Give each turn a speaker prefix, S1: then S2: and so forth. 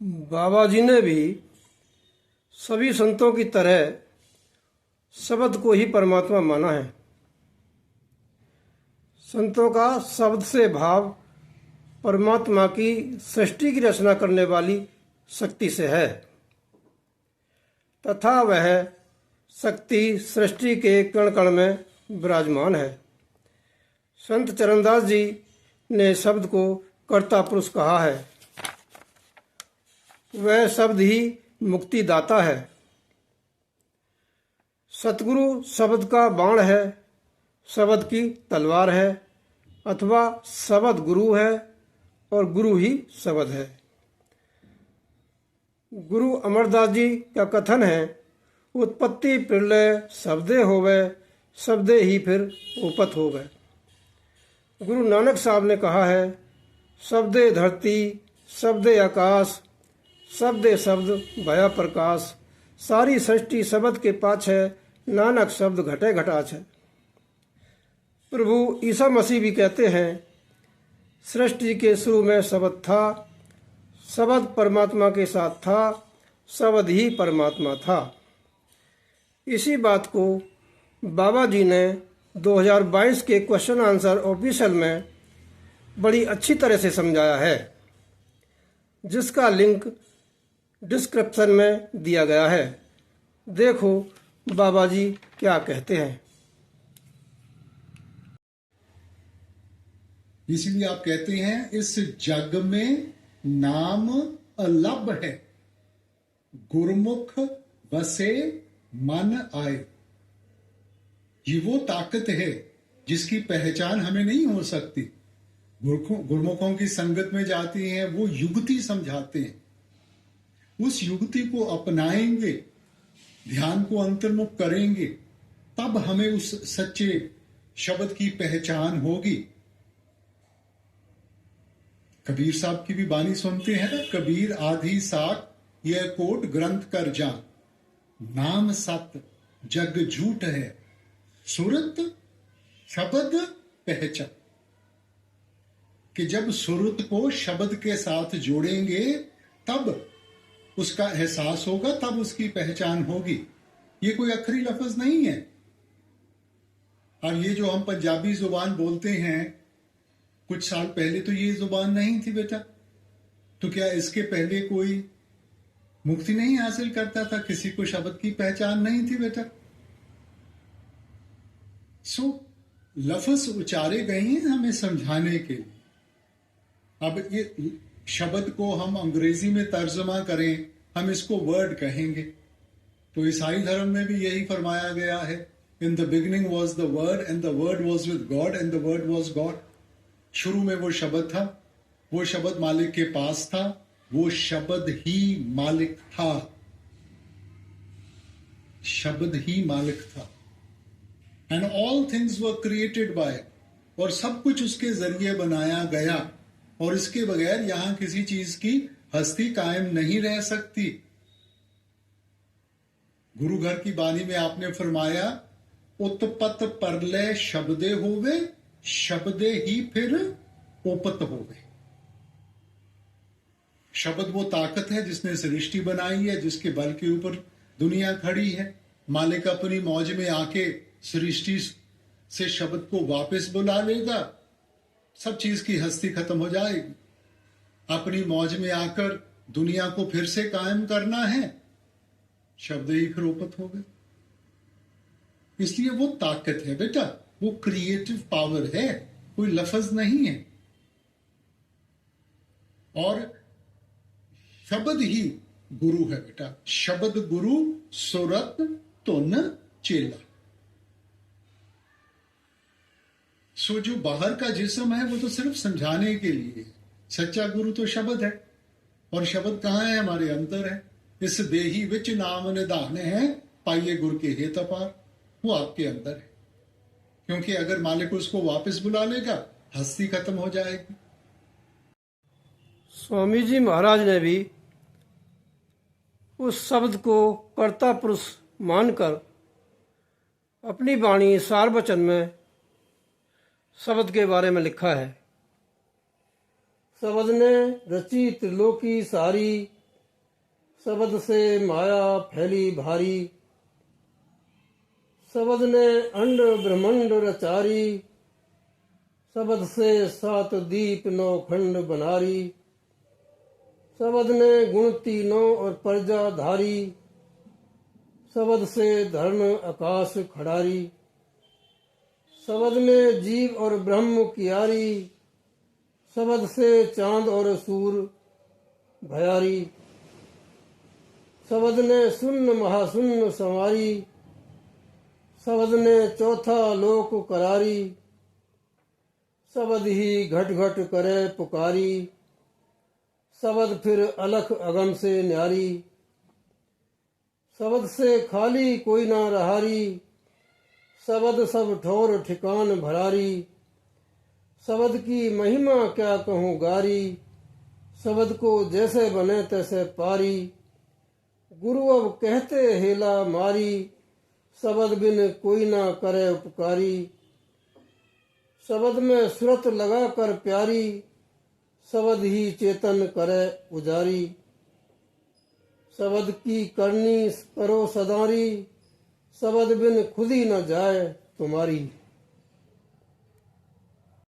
S1: बाबा जी ने भी सभी संतों की तरह शब्द को ही परमात्मा माना है। संतों का शब्द से भाव परमात्मा की सृष्टि की रचना करने वाली शक्ति से है तथा वह शक्ति सृष्टि के कण कण में विराजमान है। संत चरणदास जी ने शब्द को कर्ता पुरुष कहा है। वह शब्द ही मुक्ति दाता है। सतगुरु शब्द का बाण है, शब्द की तलवार है, अथवा शब्द गुरु है और गुरु ही शब्द है। गुरु अमरदास जी का कथन है, उत्पत्ति प्रलय शब्दे होवे, शब्दे ही फिर उपत होवे। गुरु नानक साहब ने कहा है, शब्दे धरती शब्दे आकाश, शब्दे शब्द भया प्रकाश, सारी सृष्टि शब्द के पाछ है, नानक शब्द घटे घटाच है। प्रभु ईसा मसीह भी कहते हैं, सृष्टि के शुरू में शब्द था, शब्द परमात्मा के साथ था, शब्द ही परमात्मा था। इसी बात को बाबा जी ने 2022 के क्वेश्चन आंसर ऑफिशियल में बड़ी अच्छी तरह से समझाया है, जिसका लिंक डिस्क्रिप्शन में दिया गया है। देखो बाबा जी क्या कहते हैं।
S2: इसलिए आप कहते हैं, इस जग में नाम अलभ है, गुरमुख बसे मन आए। ये वो ताकत है जिसकी पहचान हमें नहीं हो सकती। गुरमुखों की संगत में जाती हैं, वो युक्ति समझाते हैं, उस युक्ति को अपनाएंगे, ध्यान को अंतर्मुख करेंगे, तब हमें उस सच्चे शब्द की पहचान होगी। कबीर साहब की भी बानी सुनते हैं ना, कबीर आधी साख यह कोट ग्रंथ कर जान, नाम सत जग झूठ है, सुरत शब्द पहचान। कि जब सुरत को शब्द के साथ जोड़ेंगे तब उसका एहसास होगा, तब उसकी पहचान होगी। ये कोई अखरी लफ्ज नहीं है। और ये जो हम पंजाबी जुबान बोलते हैं, कुछ साल पहले तो ये जुबान नहीं थी बेटा। तो क्या इसके पहले कोई मुक्ति नहीं हासिल करता था? किसी को शब्द की पहचान नहीं थी बेटा। लफ्ज उचारे गए हैं हमें समझाने के लिए। अब ये शब्द को हम अंग्रेजी में तर्जमा करें, हम इसको वर्ड कहेंगे। तो ईसाई धर्म में भी यही फरमाया गया है, in the beginning was the word and the word was with God and the word was God. शुरू में वो शब्द था, वो शब्द मालिक के पास था, वो शब्द ही मालिक था, शब्द ही मालिक था। And all things were created by, और सब कुछ उसके जरिए बनाया गया, और इसके बगैर यहां किसी चीज की हस्ती कायम नहीं रह सकती। गुरु घर की बानी में आपने फरमाया, उत्पत परलय शब्दे होवे, शब्दे ही फिर उपत होवे। शब्द वो ताकत है जिसने सृष्टि बनाई है, जिसके बल के ऊपर दुनिया खड़ी है। मालिक अपनी मौज में आके सृष्टि से शब्द को वापस बुला लेगा, सब चीज की हस्ती खत्म हो जाएगी। अपनी मौज में आकर दुनिया को फिर से कायम करना है, शब्द ही फिर उपत हो गए। इसलिए वो ताकत है बेटा, वो क्रिएटिव पावर है, कोई लफ्ज नहीं है। और शब्द ही गुरु है बेटा। शब्द गुरु सुरत तुन चेला। सो जो बाहर का जिस्म है वो तो सिर्फ समझाने के लिए है। सच्चा गुरु तो शब्द है, और शब्द कहाँ है? हमारे अंदर है। इस देही विच नाम निधाने हैं, पाइये गुरु के हेत अपार। वो आपके अंदर है, क्योंकि अगर मालिक उसको वापस बुला लेगा, हस्ती खत्म हो जाएगी।
S1: स्वामी जी महाराज ने भी उस शब्द को कर्ता पुरुष मानकर अपनी वाणी सार वचन में शब्द के बारे में लिखा है। शब्द ने रची त्रिलोकी सारी, शब्द से माया फैली भारी, शब्द ने अंड ब्रह्मंड रचारी, शब्द से 7 दीप 9 खंड बनारी, शब्द ने गुण 3 और प्रजा धारी, शब्द से धर्म आकाश खड़ारी, शब्द ने जीव और ब्रह्म कियारी, शब्द से चांद और सूर भयारी, शब्द ने शून्य महाशून्य संवारी, शब्द ने चौथा लोक करारी, शब्द ही घट घट करे पुकारी, शब्द फिर अलख अगम से न्यारी, शब्द से खाली कोई ना रहारी, शब्द सब ठोर ठिकान भरारी, शब्द की महिमा क्या कहूँ गारी, शब्द को जैसे बने तैसे पारी, गुरु अब कहते हेला मारी, शब्द बिन कोई ना करे उपकारी, शब्द में सुरत लगा कर प्यारी, शब्द ही चेतन करे उजारी, शब्द की करनी करो सदारी, शब्द बिन खुद ही न जाए तुम्हारी।